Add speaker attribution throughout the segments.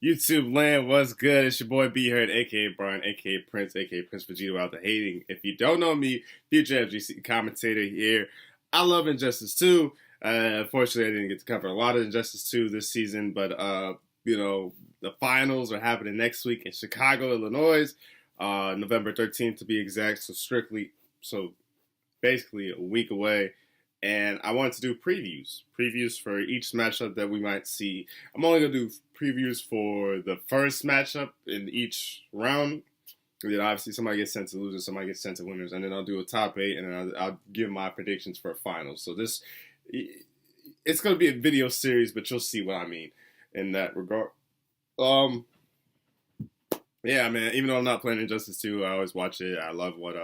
Speaker 1: YouTube land, what's good? It's your boy B Heard, aka Brian, aka Prince, aka Prince Vegito out the hating. If you don't know me, future FGC commentator here. I love Injustice 2. Unfortunately, I didn't get to cover a lot of Injustice 2 this season, but the finals are happening next week in Chicago, Illinois, November 13th to be exact. So basically a week away. And I wanted to do previews for each matchup that we might see. I'm only going to do previews for the first matchup in each round. And then obviously somebody gets sent to losers, somebody gets sent to winners, and then I'll do a top 8, and then I'll give my predictions for a final. So it's going to be a video series, but you'll see what I mean in that regard. Yeah, man, even though I'm not playing Injustice 2, I always watch it. I love what,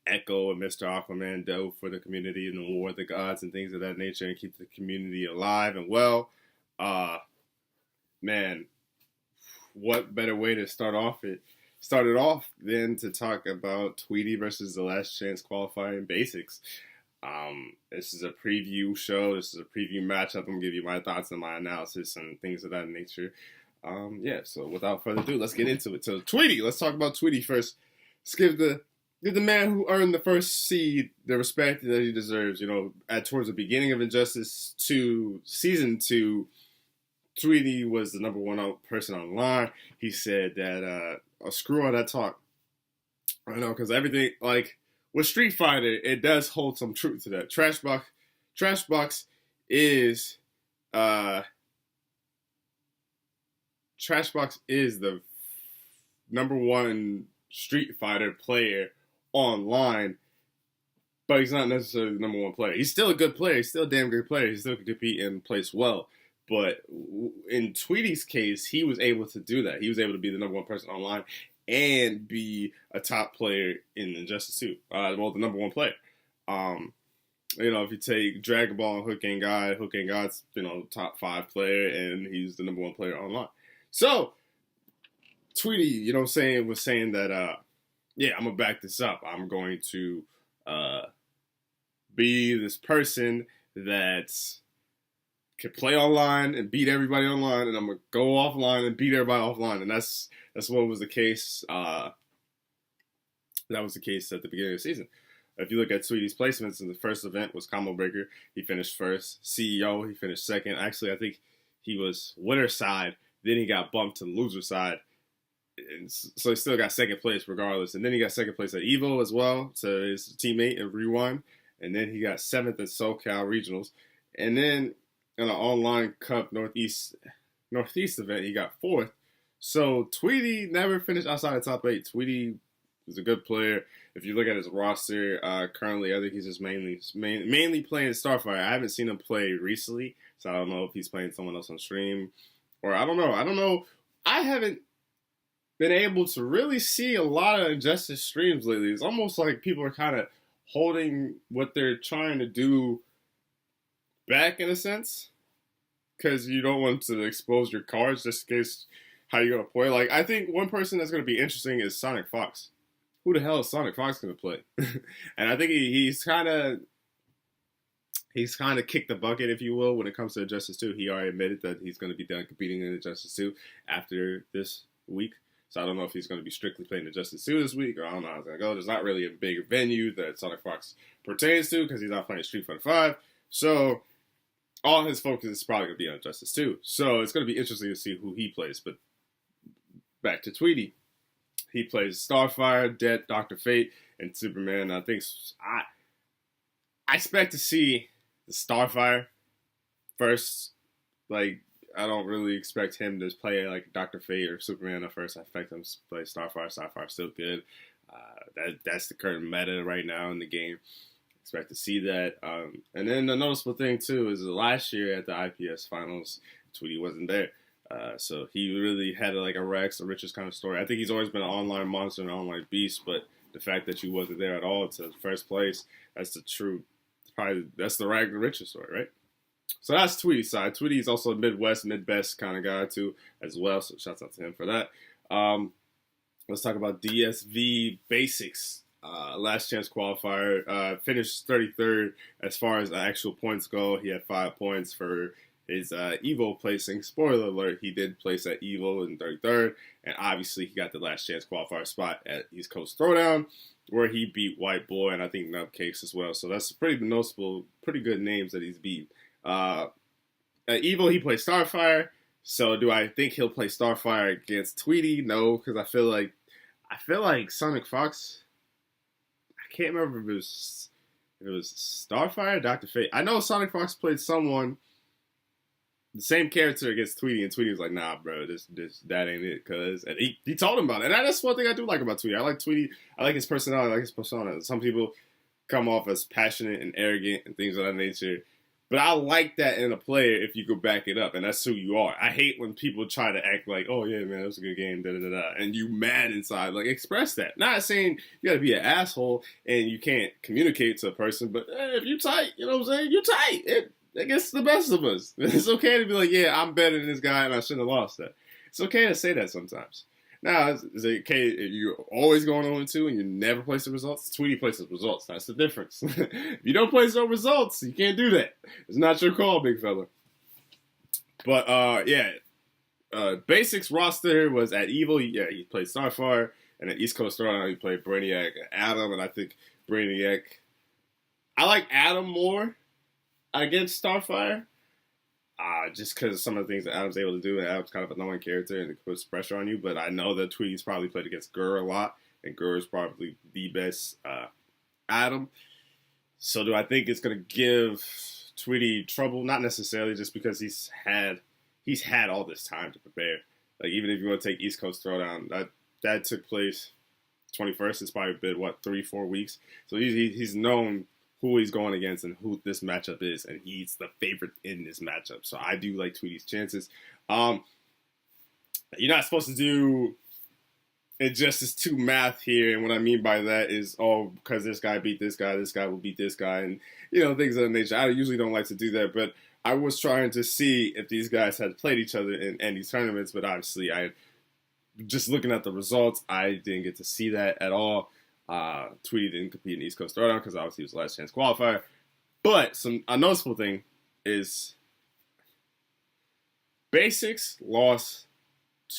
Speaker 1: Echo and Mr. Aquaman do for the community and the War of the Gods and things of that nature and keep the community alive and well. Man, what better way to start it off than to talk about Tweedy versus the Last Chance qualifying basics. This is a preview show. This is a preview matchup. I'm going to give you my thoughts and my analysis and things of that nature. So without further ado, let's get into it. So Tweedy, let's talk about Tweedy first. Let's give the man who earned the first seed the respect that he deserves. Towards the beginning of Injustice 2, Season 2, Tweedy was the number one person online. He said that, screw all that talk. I know, because everything, with Street Fighter, it does hold some truth to that. Trashbox is the number one Street Fighter player online, but he's not necessarily the number one player. He's still a good player. He's still a damn good player. He still can compete and plays well. But in Tweedy's case, he was able to do that. He was able to be the number one person online and be a top player in Injustice 2. The number one player. If you take Dragon Ball and Hook and God's, top 5 player, and he's the number one player online. So, Tweedy, was saying that, I'm going to back this up. I'm going to be this person that can play online and beat everybody online, and I'm going to go offline and beat everybody offline. And that's what was the case. That was the case at the beginning of the season. If you look at Tweedy's placements in the first event was Combo Breaker. He finished first. CEO, he finished second. Actually, I think he was winner side. Then he got bumped to the loser side. And so he still got second place regardless. And then he got second place at Evo as well to his teammate at Rewind. And then he got 7th at SoCal Regionals. And then in an online Cup Northeast event, he got 4th. So Tweedy never finished outside the top 8. Tweedy is a good player. If you look at his roster, currently I think he's just mainly playing Starfire. I haven't seen him play recently, so I don't know if he's playing someone else on stream. Or I don't know. I haven't been able to really see a lot of Injustice streams lately. It's almost like people are kind of holding what they're trying to do back in a sense, because you don't want to expose your cards just in case how you're going to play. I think one person that's going to be interesting is Sonic Fox. Who the hell is Sonic Fox going to play? And I think he's kind of kicked the bucket, if you will, when it comes to Injustice 2. He already admitted that he's going to be done competing in Injustice 2 after this week. So I don't know if he's going to be strictly playing Injustice 2 this week, or I don't know how it's going to go. There's not really a big venue that Sonic Fox pertains to because he's not playing Street Fighter 5. So all his focus is probably going to be on Injustice 2. So it's going to be interesting to see who he plays. But back to Tweedy. He plays Starfire, Death, Dr. Fate, and Superman. I expect to see the Starfire first. I don't really expect him to play Dr. Fate or Superman at first. I expect him to play Starfire. Starfire's still good. That's the current meta right now in the game. Expect to see that. And then the noticeable thing, too, is last year at the IPS finals, Tweedy wasn't there. So he really had a Rex or Richards kind of story. I think he's always been an online monster and an online beast, but the fact that you wasn't there at all to first place, that's the Richards story, right? So that's Tweedy's side. Tweedy is also a Mid-Best kind of guy, too, as well. So shouts out to him for that. Let's talk about DSV Basics. Last chance qualifier. Finished 33rd as far as the actual points go. He had 5 points for his Evo placing. Spoiler alert, he did place at Evo in 33rd, and obviously he got the last chance qualifier spot at East Coast Throwdown, where he beat White Boy and I think Nubcakes as well. So that's pretty noticeable, pretty good names that he's beat. At Evo, he played Starfire. So do I think he'll play Starfire against Tweedy? No, because I feel like Sonic Fox. I can't remember if it was Starfire, Dr. Fate. I know Sonic Fox played someone, the same character against Tweedy, and Tweedy was like, "Nah, bro, that ain't it." And he told him about it, and that's one thing I do like about Tweedy. I like Tweedy. I like his personality. I like his persona. Some people come off as passionate and arrogant and things of that nature. But I like that in a player if you could back it up, and that's who you are. I hate when people try to act like, oh, yeah, man, that was a good game, da-da-da-da, and you mad inside. Like, express that. Not saying you gotta be an asshole and you can't communicate to a person, but if you tight, you know what I'm saying? You tight. It against the best of us. It's okay to be like, yeah, I'm better than this guy and I shouldn't have lost that. It's okay to say that sometimes. Now, is it okay if you're always going 0-2 and you never place the results? Tweedy places results. That's the difference. If you don't place no results, you can't do that. It's not your call, big fella. But, yeah. Basics roster was at Evil. Yeah, he played Starfire. And at East Coast Throwdown, he played Brainiac and Adam. And I think Brainiac... I like Adam more against Starfire. Just because of some of the things that Adam's able to do, and Adam's kind of an annoying character and it puts pressure on you, but I know that Tweedy's probably played against Gur a lot, and Gur is probably the best Adam. So do I think it's going to give Tweedy trouble? Not necessarily, just because he's had all this time to prepare. Like, even if you want to take East Coast Throwdown, that took place 21st, it's probably been, 3-4 weeks? So he's known who he's going against and who this matchup is, and he's the favorite in this matchup. So I do like Tweedy's chances. You're not supposed to do injustice to math here, and what I mean by that is, because this guy beat this guy will beat this guy, and things of that nature. I usually don't like to do that, but I was trying to see if these guys had played each other in any tournaments, but obviously just looking at the results, I didn't get to see that at all. Tweedy didn't compete in East Coast Throwdown because obviously he was the last chance qualifier. But a noticeable thing is Basics lost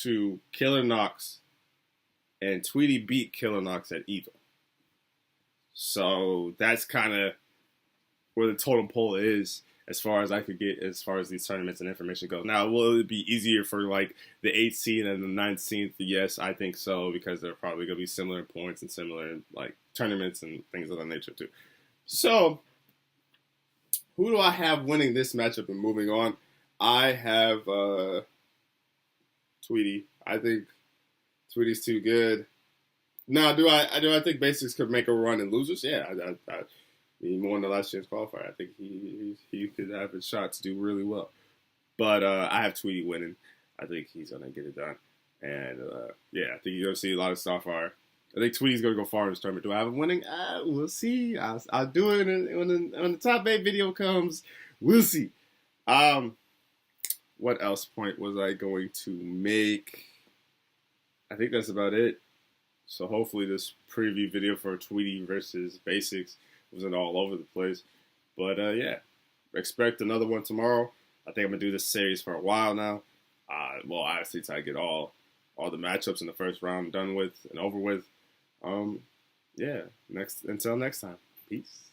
Speaker 1: to Killer Knox, and Tweedy beat Killer Knox at Evo. So that's kind of where the totem pole is as far as I could get as far as these tournaments and information goes. Now, will it be easier for like the 8th seed and the 9th seed? Yes, I think so, because they're probably going to be similar in points and similar in like tournaments and things of that nature too. So, who do I have winning this matchup and moving on? I have Tweedy. I think Tweedy's too good. Now, do I think Basics could make a run in losers? Yeah, I he won the last chance qualifier. I think he could have a shot to do really well. But I have Tweedy winning. I think he's going to get it done. And, yeah, I think you're going to see a lot of Starfire. I think Tweedy's going to go far in this tournament. Do I have him winning? We'll see. I'll do it when the top 8 video comes. We'll see. What else point was I going to make? I think that's about it. So hopefully this preview video for Tweedy versus Basics wasn't all over the place. But, yeah, expect another one tomorrow. I think I'm going to do this series for a while now. Well, obviously, to get all the matchups in the first round done with and over with. Yeah, until next time. Peace.